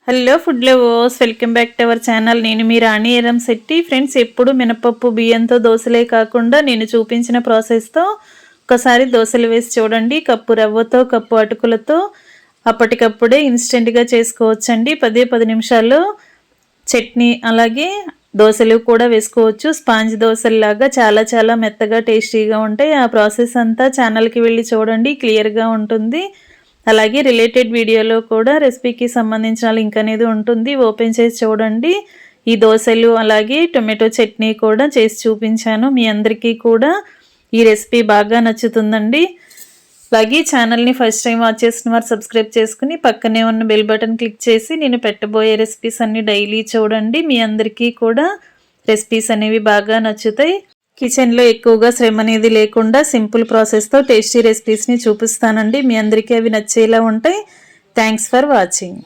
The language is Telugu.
Hello food lovers, welcome back to our channel. నేను మీ రాణి ఎరంశెట్టి. ఫ్రెండ్స్, ఎప్పుడు మినపప్పు బియ్యంతో దోశలే కాకుండా నేను చూపించిన ప్రాసెస్తో ఒకసారి దోశలు వేసి చూడండి. కప్పు రవ్వతో, కప్పు అటుకులతో అప్పటికప్పుడే ఇన్స్టెంట్గా చేసుకోవచ్చండి. 10 నిమిషాల్లో చట్నీ అలాగే దోశలు కూడా వేసుకోవచ్చు. స్పాంజ్ దోశల్లాగా చాలా మెత్తగా టేస్టీగా ఉంటాయి. ఆ ప్రాసెస్ అంతా ఛానల్కి వెళ్ళి చూడండి, క్లియర్గా ఉంటుంది. అలాగే రిలేటెడ్ వీడియోలో కూడా రెసిపీకి సంబంధించిన లింక్ అనేది ఉంటుంది, ఓపెన్ చేసి చూడండి. ఈ దోశలు అలాగే టొమాటో చట్నీ కూడా చేసి చూపించాను. మీ అందరికీ కూడా ఈ రెసిపీ బాగా నచ్చుతుందండి. అలాగే ఛానల్ని ఫస్ట్ టైం వాచ్ చేసిన వారు సబ్స్క్రైబ్ చేసుకుని పక్కనే ఉన్న బెల్ బటన్ క్లిక్ చేసి నేను పెట్టబోయే రెసిపీస్ అన్ని డైలీ చూడండి. మీ అందరికీ కూడా రెసిపీస్ అనేవి బాగా నచ్చుతాయి. కిచెన్లో ఎక్కువగా శ్రమ అనేది లేకుండా సింపుల్ ప్రాసెస్తో టేస్టీ రెసిపీస్ని చూపిస్తానండి. మీ అందరికీ అవి నచ్చేలా ఉంటాయి. Thanks for watching.